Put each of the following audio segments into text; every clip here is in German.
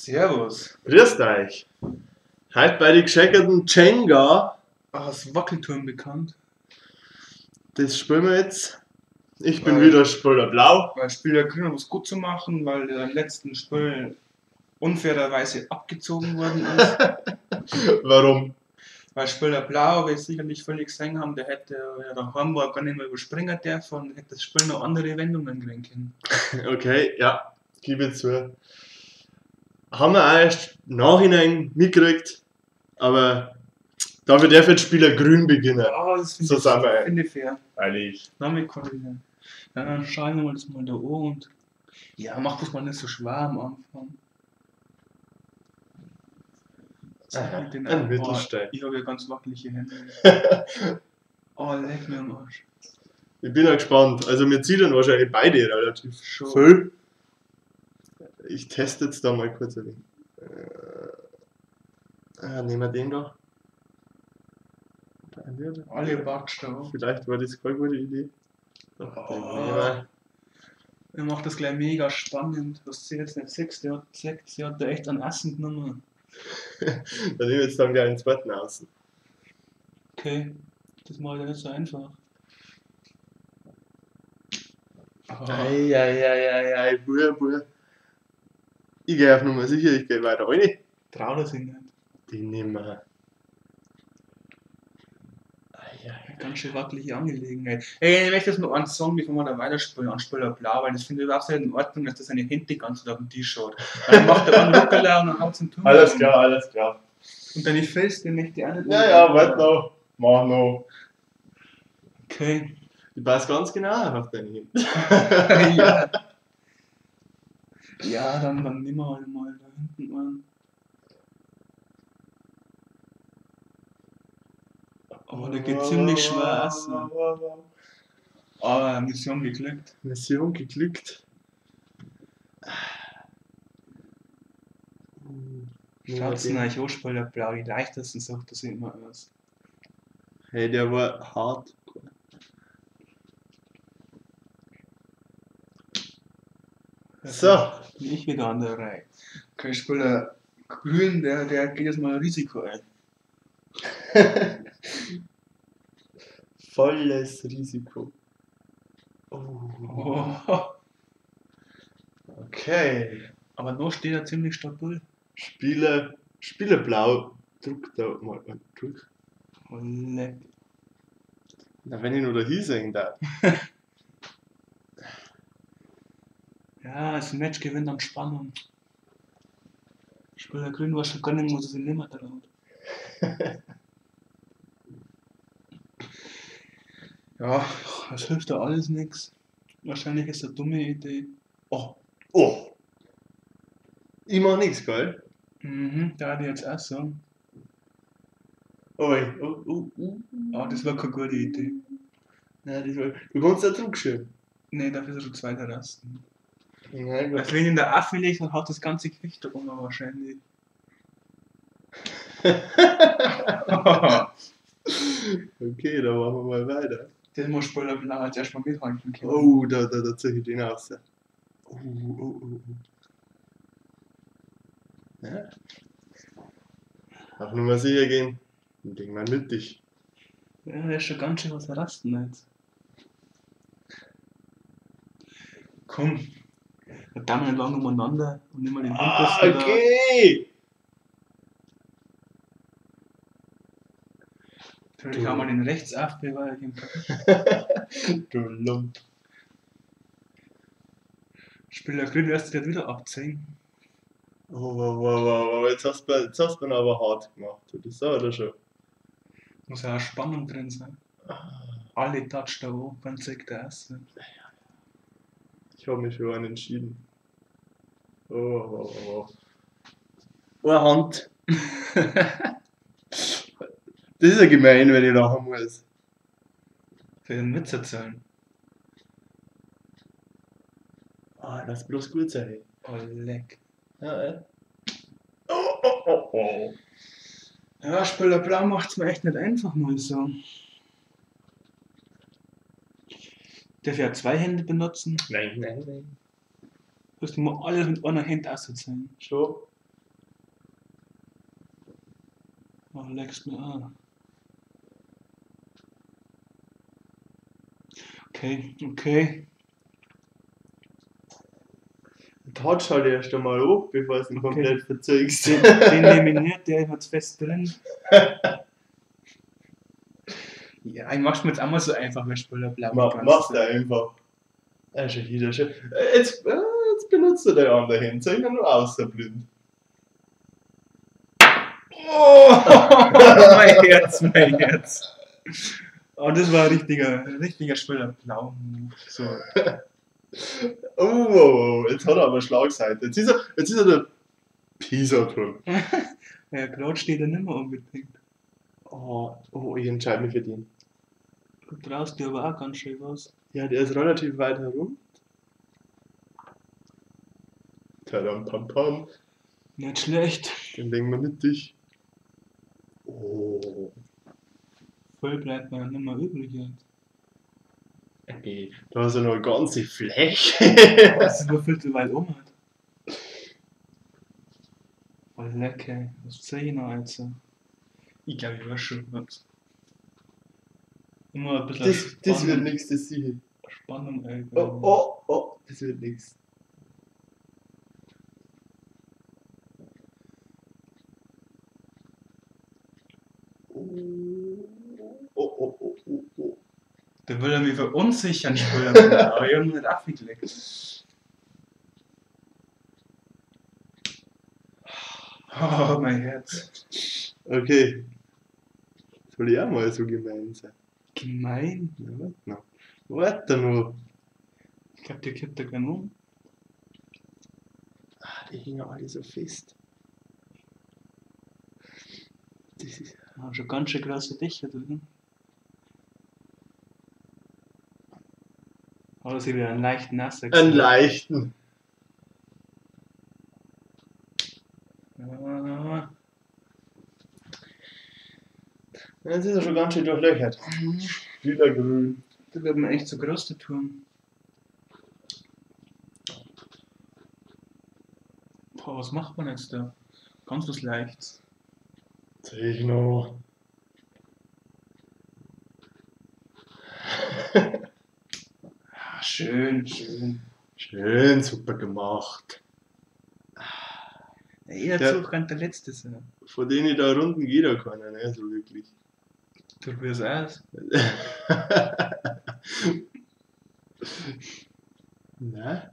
Servus. Grüßt euch. Heute bei den gescheckerten Jenga. Als Wackelturm bekannt. Das spielen wir jetzt. Ich bin Weil- wieder Spieler Blau. Weil Spieler Grün um es gut zu machen, weil der im letzten Spiel unfairerweise abgezogen worden ist. Warum? Weil Spieler Blau, wir sicherlich völlig gesehen haben, der hätte ja nach Hamburg gar nicht mehr überspringen dürfen und hätte das Spiel noch andere Wendungen kriegen können. Okay, ja, gebe zu. Haben wir auch erst im Nachhinein mitgekriegt, aber dafür darf jetzt Spieler Grün beginnen. Ah, das So sind wir. finde ich fair. Ehrlich. Damit kann ich nicht. Ja, dann schauen wir das mal da an und ja, mach das mal nicht so schwer am Anfang. Ein Mittelstein. Ich habe ja ganz wackelige Hände. Oh, leck mir am Arsch. Ich bin ja gespannt. Also wir ziehen dann wahrscheinlich beide relativ Schon. viel. Ich teste jetzt da mal kurz ein wenig. Nehmen wir den da. Alle batscht da. Vielleicht war das keine gute Idee. Den nehmen wir. Er macht das gleich mega spannend. Was sie jetzt nicht sechs, sie hat da echt einen Essen genommen. Dann nehmen wir jetzt dann gleich einen zweiten außen. Okay, das mache ich ja nicht so einfach. Eieieiei, Buh. Ich gehe auf Nummer sicher, ich gehe weiter rein. Trau das sich nicht. Den nehmen wir. Ganz schön wackelige Angelegenheit. Ey, ich möchte jetzt noch einen Song, bevor wir da weiterspielen, an Spieler Blau, weil das finde ich überhaupt nicht in Ordnung, dass das seine Hände die ganze Zeit auf dem Tisch schaut. Dann macht er einen Ruckerler und dann haut es den Turm. Alles klar. Und dann ist fest, den möchte ich auch nicht. Warte noch. Mach noch. Okay. Ich weiß ganz genau auf deine Hände. Ja. Ja, dann nehmen wir halt mal da hinten an. Aber der geht ziemlich schwer essen. Aber Mission geglückt. Mission geglückt. Schaut's euch an, Spieler Blau, die leichtesten sucht das immer aus. Hey, der war hart. So. Bin ich wieder an der Reihe. Okay, Spieler Grün, der geht jetzt mal Risiko ein. Volles Risiko. Oh. Okay. Aber noch steht er ziemlich stabil. Spieler Blau. Druck da mal an. Druck. Oh, leck. Na, wenn ich nur da hinsehen darf. Ja, das Match gewinnt an Spannung. Spieler Grün war schon gar nicht, muss er sich nicht mehr traut. Ja, das hilft da alles nichts. Wahrscheinlich ist das eine dumme Idee. Oh. Ich mach nichts, gell? Da hatte ich jetzt auch sagen. Oh. Aber das war keine gute Idee. Nein, das war. Du kannst da zurückschön. Nee, dafür ist er schon zweiter Rasten. Nein, Also wenn ihn der Affe legt, dann hat das ganze Gewicht da oben wahrscheinlich. Okay, dann machen wir mal weiter. Das muss Spieler Blau jetzt erstmal mithalten können. Oh, da ziehe ich den aus. Oh. Ja. Auf Nummer sicher gehen. Und Ding mal mit dich. Ja, der ist schon ganz schön was Rasten jetzt. Komm. Wir dammen nicht lang umeinander und nehmen den Handposten Okay! da. Natürlich auch mal den rechts aufbewahren können. Du Lump. Spieler Grün lässt sich wieder abziehen. Oh, jetzt hast du ihn aber hart gemacht. Das ist aber schon. Muss ja auch Spannung drin sein. Alle Touch da oben, ganz sick der erste. Ich habe mich für einen entschieden. Oh. Eine Hand. Das ist ja gemein, wenn ich lachen muss. Für den Witz erzählen. Lass bloß gut sein. Oh, leck. Ja, Oh. Ja, Spieler Blau macht's mir echt nicht einfach, muss ich sagen. Darf ich auch zwei Hände benutzen? Nein. Musst du mal alles mit einer Hand auszeigen. Schon. Oh, leckst mir an. Okay. Touch halt erst einmal hoch, bevor du ihn Okay. komplett verzeigst. Den nehme ich nicht, der hat's fest drin. Ja, ich mach's mir jetzt einmal so einfach, wenn Spieler blau Mach's da einfach. Schon wieder schön. Jetzt benutzt du deine andere Hand. Zeig mir nur außerblind. Oh, mein Herz. Oh, das war ein richtiger Spieler blau. So. Oh, jetzt hat er aber Schlagseite. Jetzt ist er der Pisa drin. Ja, gerade steht er nicht mehr unbedingt. Oh, ich entscheide mich für den. Du traust dir aber auch ganz schön was. Ja, der ist relativ weit herum. Tadam, pam, pam. Nicht schlecht. Den legen wir mit dich. Oh. Voll bleibt mir nicht mehr übrig jetzt. Ey, da hast du noch eine ganze Fläche. Was ist nur viel zu weit um hat. Oh, lecker. Was sehe ich noch jetzt? Ich glaube, ich weiß schon was. Immer ein bisschen Das wird nichts, das sehe ich. Spannung, ey. Oh, das wird nichts. Oh. Da will er mich verunsichern, Spieler. Aber ich habe nicht abgelegt. Oh, mein Herz. Okay. Soll ich auch mal so gemein sein? Gemein. Ja, warte noch. Ich glaube, der kippt da gern um. Die hängen alle so fest. Das ist. Schon ganz schön große Dächer drin. Aber sie wieder einen leichten Nasser. Einen leichten. Ja. Jetzt ist er schon ganz schön durchlöchert. Wieder grün. Da wird man echt so groß tun. Boah, was macht man jetzt da? Ganz was Leichtes. Sehe ich noch. Schön. Schön, super gemacht. Jeder Zug kann der letzte sein. Von denen da Runden geht ja keiner, ne? So wirklich. Du probierst aus. Nein?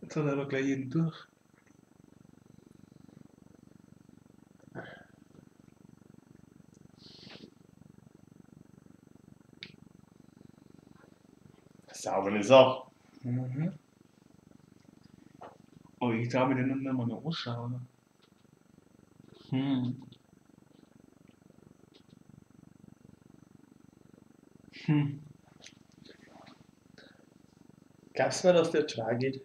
Jetzt hat er aber gleich jeden durch. Saubere Sache. Mhm. Oh, ich glaube, den nicht mehr noch anschauen. Hm. Glaubst du mir, dass der Try geht?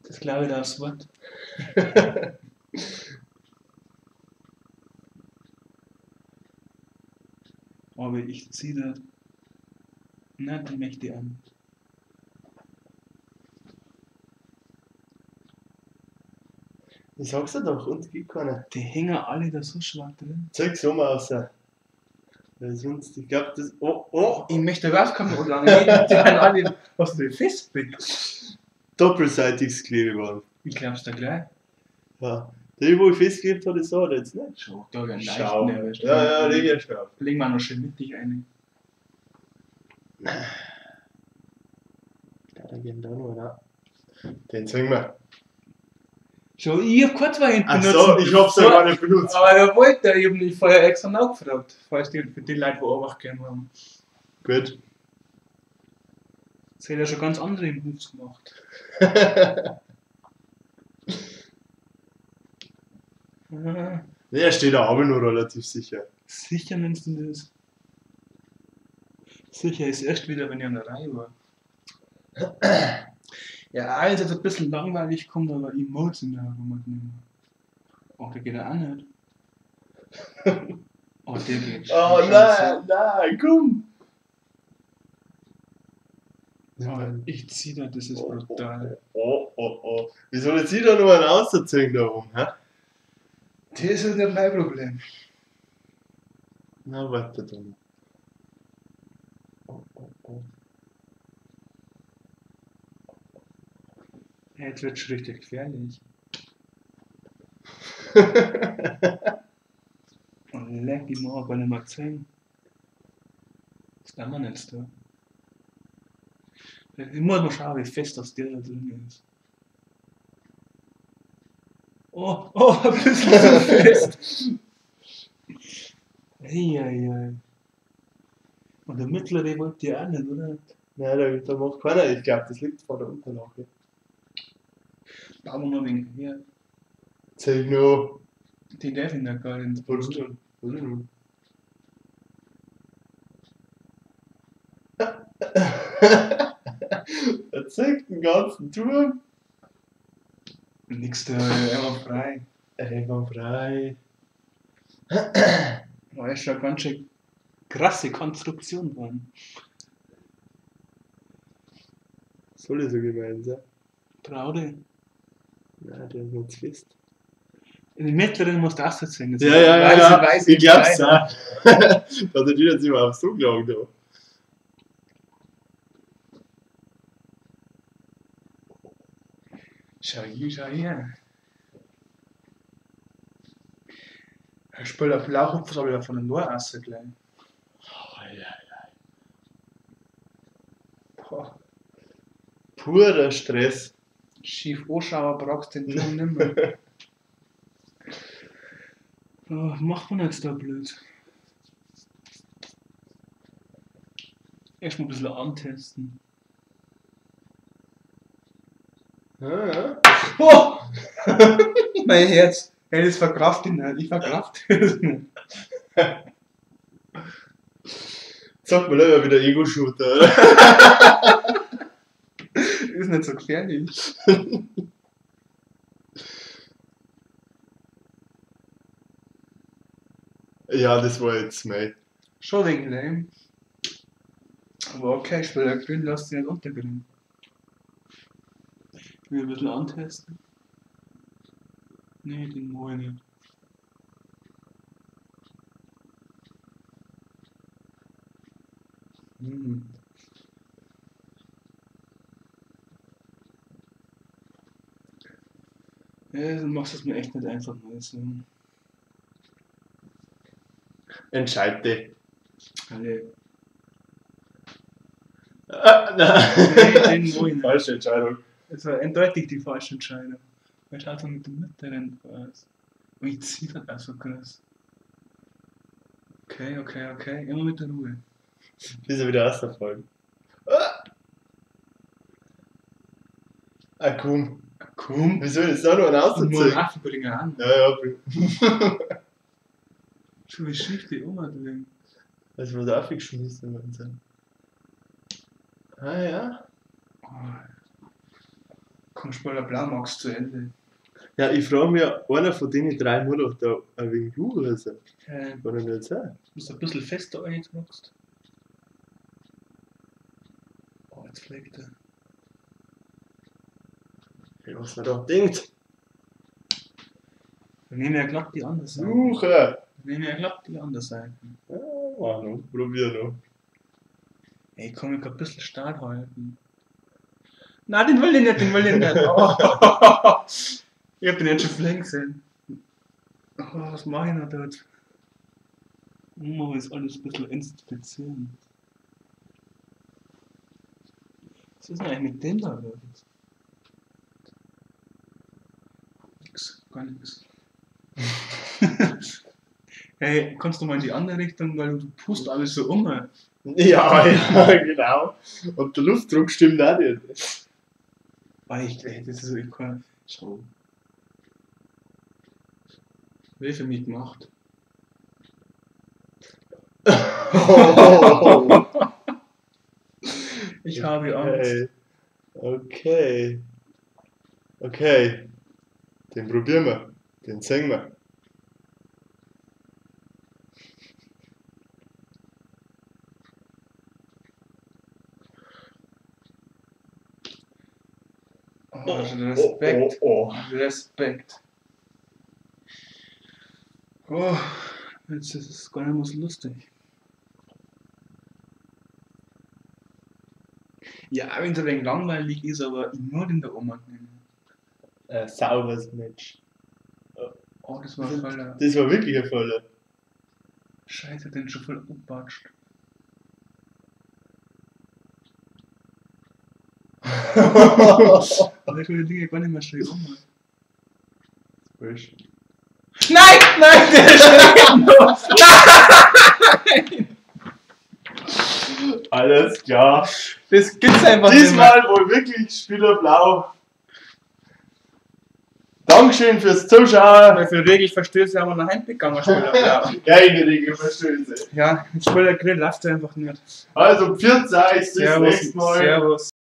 Das glaube ich das Wort. Aber ich ziehe da nicht die Mächte an. Ich sag's dir doch, uns geht keiner. Die hängen alle da so schwach drin. Zeig's so mal aus. Weil sonst, ich glaub, das. Oh! Ich möchte rauskommen und dann reden die an alle, was du fest bist. Doppelseitiges Klebeband. Ich glaub's da gleich. Ja. Der, wo ich festgeklebt habe, das hat jetzt nicht. Schau, da werden Schau. leichten erwischt. Ja, leg ich schon auf. Legen wir noch schön mittig ein. Da gehen da noch, oder? Den zwingen wir. Schau, ich hab kurz mal hinten Ach so, ich hab's ja gar nicht benutzt. Aber er wollte eben nicht vorher extra nachgefragt, falls die für die Leute, die auch gegeben haben. Gut. Das hätte er schon ganz andere Moves gemacht. Ne, er steht da aber nur relativ sicher. Sicher nennst du das? Sicher ist erst wieder, wenn ich an der Reihe war. Ja, alles jetzt ein bisschen langweilig kommt, aber Emotes in der Herummat nicht mehr. Oh, der geht ja auch nicht. Oh, der geht. Oh nein, komm! Ich zieh da, das ist brutal. Oh. Wie soll jetzt jeder nur einen ausziehen da rum, hä? Das ist nicht mein Problem. Na, warte dann. Oh. Jetzt wird es richtig gefährlich. Und leck die Morgen nicht mehr gesehen. Das kann man nicht da. Ich muss mal schauen, wie fest das der da drin ist. Oh, ein bisschen zu fest. Eieiei. Und der mittlere wollte ja auch nicht, oder? Nein, da macht keiner. Ich glaube, das liegt vor der Unterlage. Bauen wir mal wegen her. Zeig nur. Die darf ich nicht gar nicht. Er zeigt den ganzen Turm. Nix da, einfach frei. Einfach frei. Das ist schon eine ganz schön krasse Konstruktion geworden. Soll ich so gemeint sein? Trau dich. Nein, der ist nicht fest. In den mittleren musst du auch so sehen. Ja. Ich glaub's auch. Da hat jeder sich mal aufs Zug gelaufen. Da. Schau hier. Er spielt auf Lauchhupfer, aber wieder von den Norasse gleich. Boah. Purer Stress. Schief anschauen, brauchst du den Turm nicht mehr. Oh, macht man jetzt da blöd? Erstmal ein bisschen antesten. Ja. Oh! Mein Herz. Hey, das verkraft ihn nicht. Ich verkraft das nicht. Sag mal immer wieder Ego-Shooter. Ist nicht so gefährlich. Ja, das war jetzt mein. Schon wegen lame. Aber okay, ich will ja grün, lass dich nicht untergehen. Ich will ein bisschen antesten. Nee, den mag ich nicht. Ja, du machst es mir echt nicht einfach mal so. Entscheid dich. Alle. Nein. Nee, den mag ich nicht. Falsche Entscheidung. Es war eindeutig die falsche Entscheidung. Weil schaut mit dem mittleren aus. Und ich zieh das auch so krass. Okay. Immer mit der Ruhe. Bis er wieder ausfallen. Komm. Komm. Wieso ist da noch ein Und nur Ausziehen? Afrika an. Ja. Schon wie schief die Oma drin. Das wurde aufgeschmissen. Ja. Komm, spiel der Blaumax zu Ende. Ja, ich frage mich, einer von denen drei muss doch da ein wenig Jura sein. Kann er nicht sein? Du musst ein bisschen fester eingedruckt. Oh, jetzt fliegt er. Ja, was man da denkt. Dann nehmen wir ja glatt die andere Seite. Suche! Ja, Mann, probier noch. Ey, komm, ich kann ein bisschen stark halten. Nein, den will ich nicht. Oh. Ich hab den jetzt schon fliegen gesehen. Oh, was mach ich noch dort? Muss jetzt alles ein bisschen inspizieren. Was ist denn eigentlich mit dem da los? Nix, gar nichts. Hey, kannst du mal in die andere Richtung, weil du pust alles so um. Ja, genau. Und der Luftdruck stimmt auch nicht. Echt, ey, das ist echt cool. Schau. Wer für mich gemacht? Ich habe Angst. Okay. Den probieren wir. Den singen wir. Respekt. Respekt. Oh, jetzt ist es gar nicht mehr so lustig. Ja, wenn es ein wenig langweilig ist, aber ich nur den da oben nehmen. Sauberes Match. Oh, das war voll. Das war wirklich ein Voller. Scheiße, den schon voll abbatscht. Aber ich will die Dinge gar nicht mehr schön um. Wurscht. Nein! Nein! Der Nein! Alles klar. Das gibt's einfach nicht mehr. Diesmal wohl wirklich Spieler blau. Dankeschön fürs Zuschauen. Weil für Regelverstöße haben wir nach Hause gegangen. Keine Regelverstöße. Ja, jetzt voll der Grill läuft einfach nicht. Also, 14 bis nächstes Mal. Servus.